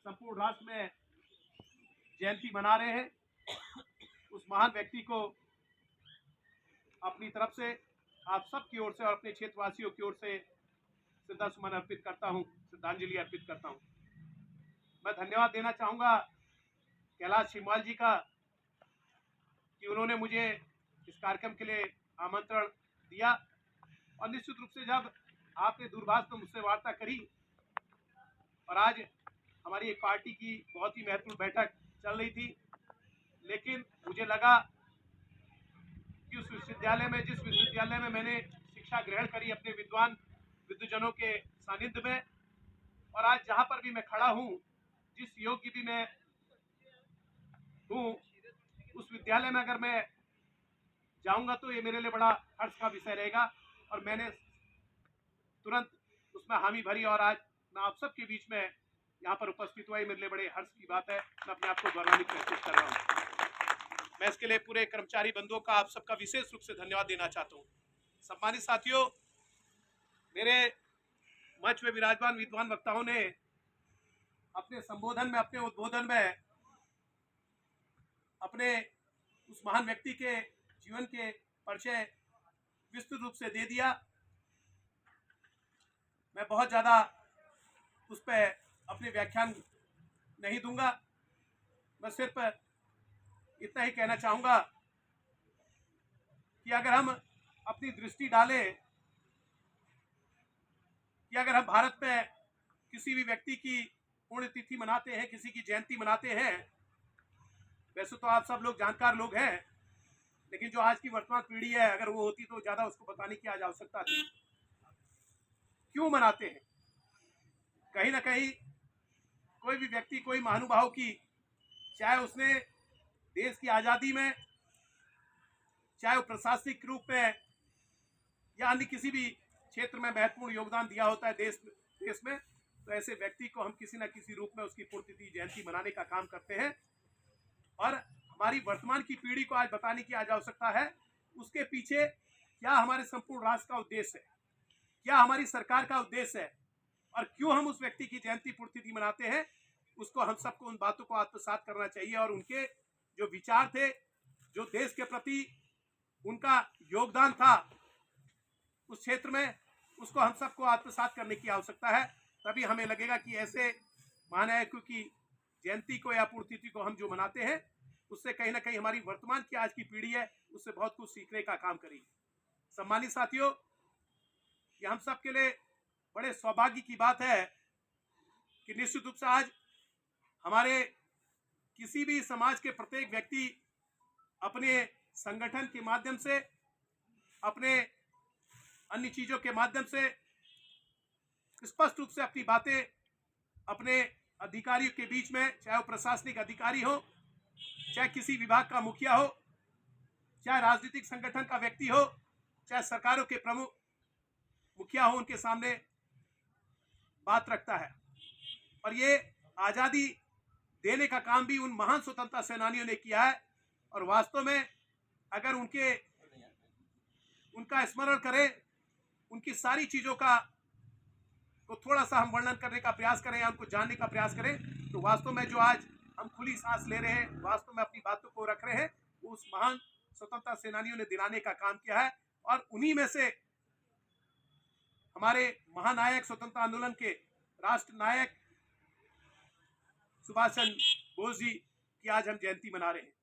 संपूर्ण राष्ट्र में जयंती मना रहे हैं, उस महान व्यक्ति को अपनी तरफ से आप सबकी ओर से और अपने क्षेत्रवासियों की ओर से श्रद्धासुमन अर्पित करता हूं, श्रद्धांजलि अर्पित करता हूं। मैं धन्यवाद देना चाहूँगा कैलाश छिमवाल जी का कि उन्होंने मुझे इस कार्यक्रम के लिए आमंत्रण दिया और निश्चित रूप से जब आपने दूरभाष में मुझसे वार्ता करी और आज हमारी एक पार्टी की बहुत ही महत्वपूर्ण बैठक चल रही थी, लेकिन मुझे लगा कि उस विश्वविद्यालय में, जिस विश्वविद्यालय में मैंने शिक्षा ग्रहण करी अपने विद्वान विद्वजनों के सानिध्य में, और आज जहाँ पर भी मैं खड़ा हूँ, जिस योग्य भी मैं हूँ, उस विद्यालय में अगर मैं जाऊँगा तो ये मेरे लिए बड़ा हर्ष का विषय रहेगा और मैंने तुरंत उसमें हामी भरी और आज मैं आप सबके बीच में यहाँ पर उपस्थित हुआ, ये मेरे लिए बड़े हर्ष की बात है। मैं अपने आप को गौरवान्वित महसूस कर रहा हूँ। मैं इसके लिए पूरे कर्मचारी बंधुओं का, आप सबका विशेष रूप से धन्यवाद देना चाहता हूँ। सम्मानित साथियों, मेरे मंच में विराजमान विद्वान वक्ताओं ने अपने संबोधन में, अपने उद्बोधन में अपने उस महान व्यक्ति के जीवन के परिचय विस्तृत रूप से दे दिया। मैं बहुत ज़्यादा उस पर अपने व्याख्यान नहीं दूंगा। मैं सिर्फ इतना ही कहना चाहूँगा कि अगर हम अपनी दृष्टि डालें कि अगर हम भारत में किसी भी व्यक्ति की पुण्यतिथि मनाते हैं, किसी की जयंती मनाते हैं, वैसे तो आप सब लोग जानकार लोग हैं, लेकिन जो आज की वर्तमान पीढ़ी है, अगर वो होती तो ज़्यादा उसको बताने की आज आवश्यकता थी। क्यों मनाते हैं? कहीं ना कहीं कोई भी व्यक्ति, कोई महानुभाव की, चाहे उसने देश की आज़ादी में, चाहे वो प्रशासनिक रूप में या अन्य किसी भी क्षेत्र में महत्वपूर्ण योगदान दिया होता है देश में, तो ऐसे व्यक्ति को हम किसी न किसी रूप में उसकी पुण्यतिथि, जयंती मनाने का काम करते हैं। और हमारी वर्तमान की पीढ़ी को आज बताने की आज आवश्यकता है उसके पीछे क्या हमारे संपूर्ण राष्ट्र का उद्देश्य है, क्या हमारी सरकार का उद्देश्य है और क्यों हम उस व्यक्ति की जयंती पुण्यतिथि मनाते हैं। उसको हम सबको उन बातों को आत्मसात करना चाहिए और उनके जो विचार थे, जो देश के प्रति उनका योगदान था उस क्षेत्र में, उसको हम सबको आत्मसात करने की आवश्यकता है। तभी हमें लगेगा कि ऐसे महानायकों की जयंती को या पुण्यतिथि को हम जो मनाते हैं, उससे कहीं ना कहीं हमारी वर्तमान की आज की पीढ़ी है, उससे बहुत कुछ सीखने का काम करेगी। सम्मानित साथियों, ये हम सब के लिए बड़े सौभाग्य की बात है कि निश्चित रूप से आज हमारे किसी भी समाज के प्रत्येक व्यक्ति अपने संगठन के माध्यम से, अपने अन्य चीज़ों के माध्यम से स्पष्ट रूप से अपनी बातें अपने अधिकारियों के बीच में, चाहे वो प्रशासनिक अधिकारी हो, चाहे किसी विभाग का मुखिया हो, चाहे राजनीतिक संगठन का व्यक्ति हो, चाहे सरकारों के प्रमुख मुखिया हो, उनके सामने बात रखता है। और ये आज़ादी देने का काम भी उन महान स्वतंत्रता सेनानियों ने किया है। और वास्तव में अगर उनका स्मरण करें, उनकी सारी चीज़ों का को थोड़ा सा हम वर्णन करने का प्रयास करें या उनको जानने का प्रयास करें, तो वास्तव में जो आज हम खुली सांस ले रहे हैं, वास्तव में अपनी बातों को रख रहे हैं, वो उस महान स्वतंत्रता सेनानियों ने दिलाने का काम किया है। और उन्हीं में से हमारे महानायक, स्वतंत्रता आंदोलन के राष्ट्र नायक सुभाष चंद्र बोस जी की आज हम जयंती मना रहे हैं।